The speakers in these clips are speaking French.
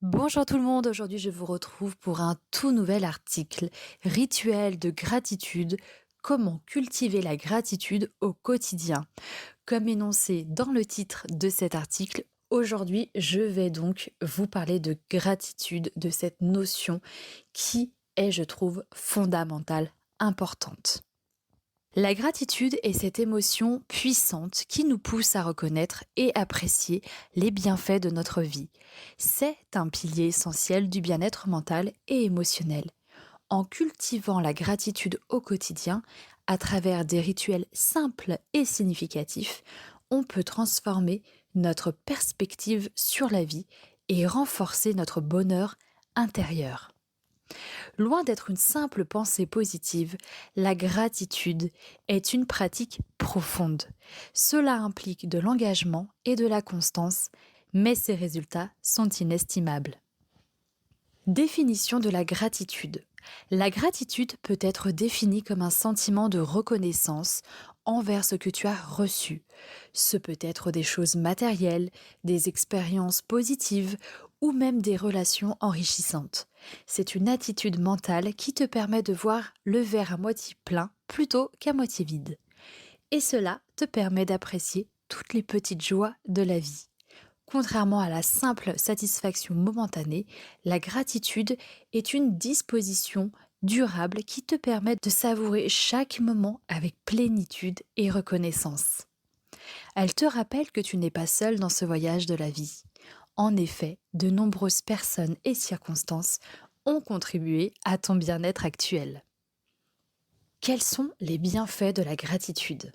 Bonjour tout le monde, aujourd'hui je vous retrouve pour un tout nouvel article. Rituel de gratitude, comment cultiver la gratitude au quotidien. Comme énoncé dans le titre de cet article, aujourd'hui je vais donc vous parler de gratitude, de cette notion qui est, je trouve, fondamentale, importante. La gratitude est cette émotion puissante qui nous pousse à reconnaître et apprécier les bienfaits de notre vie. C'est un pilier essentiel du bien-être mental et émotionnel. En cultivant la gratitude au quotidien, à travers des rituels simples et significatifs, on peut transformer notre perspective sur la vie et renforcer notre bonheur intérieur. Loin d'être une simple pensée positive, la gratitude est une pratique profonde. Cela implique de l'engagement et de la constance, mais ses résultats sont inestimables. Définition de la gratitude. La gratitude peut être définie comme un sentiment de reconnaissance envers ce que tu as reçu. Ce peut être des choses matérielles, des expériences positives ou même des relations enrichissantes. C'est une attitude mentale qui te permet de voir le verre à moitié plein plutôt qu'à moitié vide. Et cela te permet d'apprécier toutes les petites joies de la vie. Contrairement à la simple satisfaction momentanée, la gratitude est une disposition durable qui te permet de savourer chaque moment avec plénitude et reconnaissance. Elle te rappelle que tu n'es pas seul dans ce voyage de la vie. En effet, de nombreuses personnes et circonstances ont contribué à ton bien-être actuel. Quels sont les bienfaits de la gratitude ?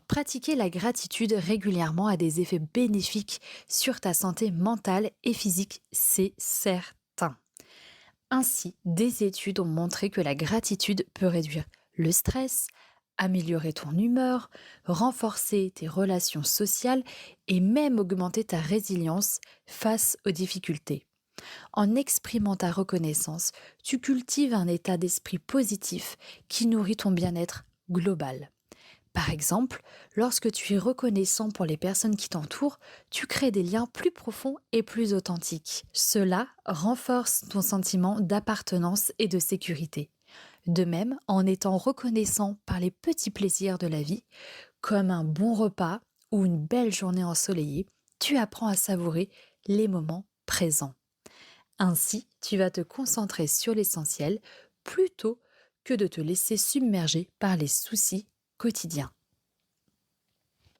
Pratiquer la gratitude régulièrement a des effets bénéfiques sur ta santé mentale et physique, c'est certain. Ainsi, des études ont montré que la gratitude peut réduire le stress, améliorer ton humeur, renforcer tes relations sociales et même augmenter ta résilience face aux difficultés. En exprimant ta reconnaissance, tu cultives un état d'esprit positif qui nourrit ton bien-être global. Par exemple, lorsque tu es reconnaissant pour les personnes qui t'entourent, tu crées des liens plus profonds et plus authentiques. Cela renforce ton sentiment d'appartenance et de sécurité. De même, en étant reconnaissant par les petits plaisirs de la vie, comme un bon repas ou une belle journée ensoleillée, tu apprends à savourer les moments présents. Ainsi, tu vas te concentrer sur l'essentiel plutôt que de te laisser submerger par les soucis quotidiens.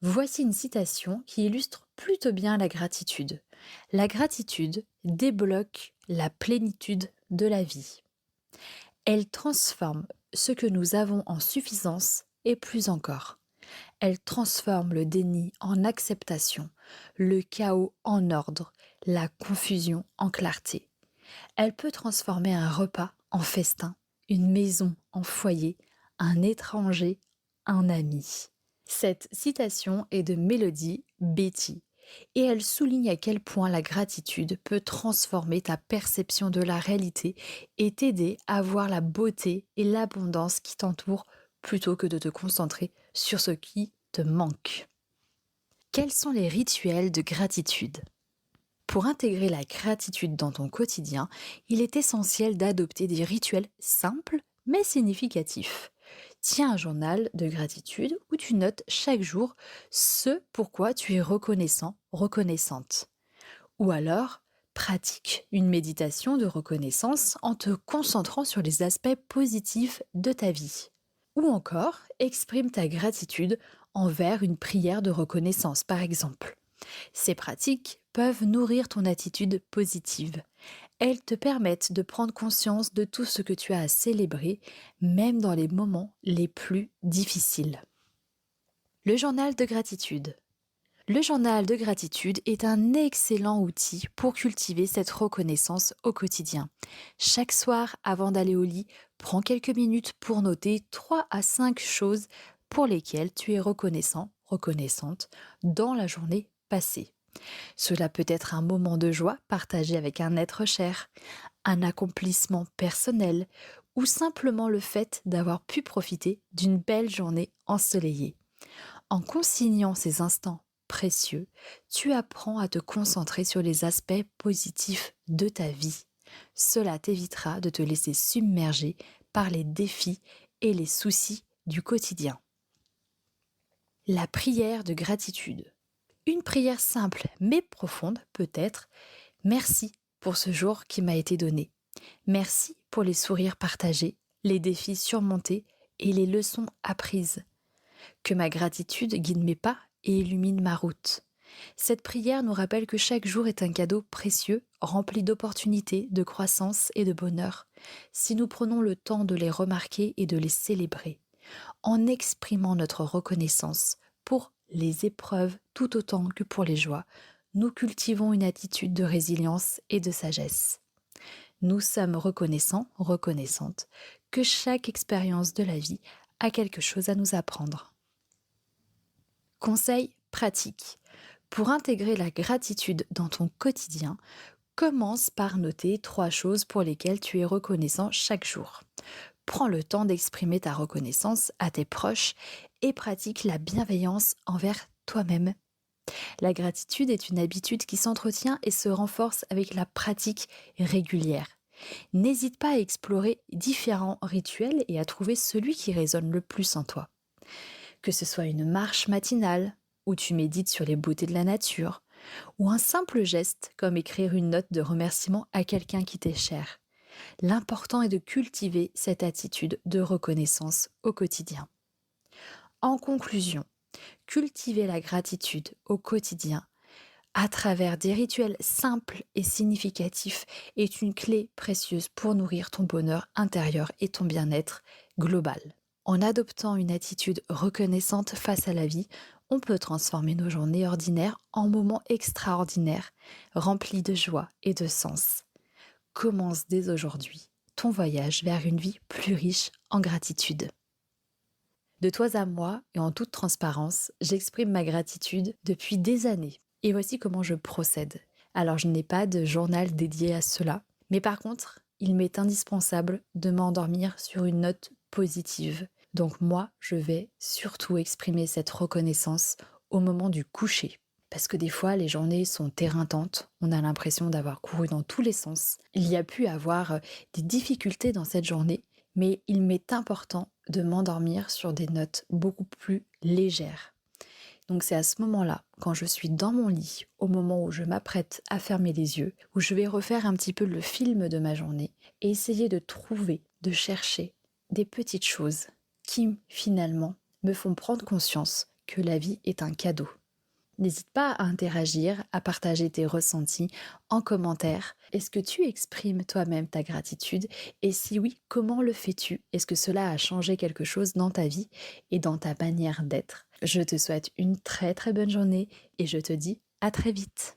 Voici une citation qui illustre plutôt bien la gratitude. La gratitude débloque la plénitude de la vie. Elle transforme ce que nous avons en suffisance et plus encore. Elle transforme le déni en acceptation, le chaos en ordre, la confusion en clarté. Elle peut transformer un repas en festin, une maison en foyer, un étranger en ami. Cette citation est de Mélodie Betty et elle souligne à quel point la gratitude peut transformer ta perception de la réalité et t'aider à voir la beauté et l'abondance qui t'entourent plutôt que de te concentrer sur ce qui te manque. Quels sont les rituels de gratitude ? Pour intégrer la gratitude dans ton quotidien, il est essentiel d'adopter des rituels simples mais significatifs. Tiens un journal de gratitude où tu notes chaque jour ce pourquoi tu es reconnaissant, reconnaissante. Ou alors, pratique une méditation de reconnaissance en te concentrant sur les aspects positifs de ta vie. Ou encore, exprime ta gratitude envers une prière de reconnaissance, par exemple. Ces pratiques peuvent nourrir ton attitude positive. Elles te permettent de prendre conscience de tout ce que tu as à célébrer, même dans les moments les plus difficiles. Le journal de gratitude. Le journal de gratitude est un excellent outil pour cultiver cette reconnaissance au quotidien. Chaque soir, avant d'aller au lit, prends quelques minutes pour noter 3 à 5 choses pour lesquelles tu es reconnaissant, reconnaissante dans la journée passée. Cela peut être un moment de joie partagé avec un être cher, un accomplissement personnel ou simplement le fait d'avoir pu profiter d'une belle journée ensoleillée. En consignant ces instants précieux, tu apprends à te concentrer sur les aspects positifs de ta vie. Cela t'évitera de te laisser submerger par les défis et les soucis du quotidien. La prière de gratitude. Une prière simple mais profonde peut être: merci pour ce jour qui m'a été donné. Merci pour les sourires partagés, les défis surmontés et les leçons apprises. Que ma gratitude guide mes pas et illumine ma route. Cette prière nous rappelle que chaque jour est un cadeau précieux, rempli d'opportunités, de croissance et de bonheur, si nous prenons le temps de les remarquer et de les célébrer, en exprimant notre reconnaissance pour les épreuves tout autant que pour les joies. Nous cultivons une attitude de résilience et de sagesse. Nous sommes reconnaissants, reconnaissantes, que chaque expérience de la vie a quelque chose à nous apprendre. Conseil pratique. Pour intégrer la gratitude dans ton quotidien, commence par noter 3 choses pour lesquelles tu es reconnaissant chaque jour. Prends le temps d'exprimer ta reconnaissance à tes proches et pratique la bienveillance envers toi-même. La gratitude est une habitude qui s'entretient et se renforce avec la pratique régulière. N'hésite pas à explorer différents rituels et à trouver celui qui résonne le plus en toi. Que ce soit une marche matinale, où tu médites sur les beautés de la nature, ou un simple geste comme écrire une note de remerciement à quelqu'un qui t'est cher. L'important est de cultiver cette attitude de reconnaissance au quotidien. En conclusion, cultiver la gratitude au quotidien à travers des rituels simples et significatifs est une clé précieuse pour nourrir ton bonheur intérieur et ton bien-être global. En adoptant une attitude reconnaissante face à la vie, on peut transformer nos journées ordinaires en moments extraordinaires, remplis de joie et de sens. Commence dès aujourd'hui ton voyage vers une vie plus riche en gratitude. De toi à moi et en toute transparence, j'exprime ma gratitude depuis des années. Et voici comment je procède. Alors je n'ai pas de journal dédié à cela, mais par contre, il m'est indispensable de m'endormir sur une note positive. Donc moi, je vais surtout exprimer cette reconnaissance au moment du coucher. Parce que des fois, les journées sont éreintantes, on a l'impression d'avoir couru dans tous les sens. Il y a pu avoir des difficultés dans cette journée, mais il m'est important de m'endormir sur des notes beaucoup plus légères. Donc c'est à ce moment-là, quand je suis dans mon lit, au moment où je m'apprête à fermer les yeux, où je vais refaire un petit peu le film de ma journée et essayer de trouver, de chercher des petites choses qui, finalement, me font prendre conscience que la vie est un cadeau. N'hésite pas à interagir, à partager tes ressentis en commentaire. Est-ce que tu exprimes toi-même ta gratitude? Et si oui, comment le fais-tu? Est-ce que cela a changé quelque chose dans ta vie et dans ta manière d'être? Je te souhaite une très très bonne journée et je te dis à très vite.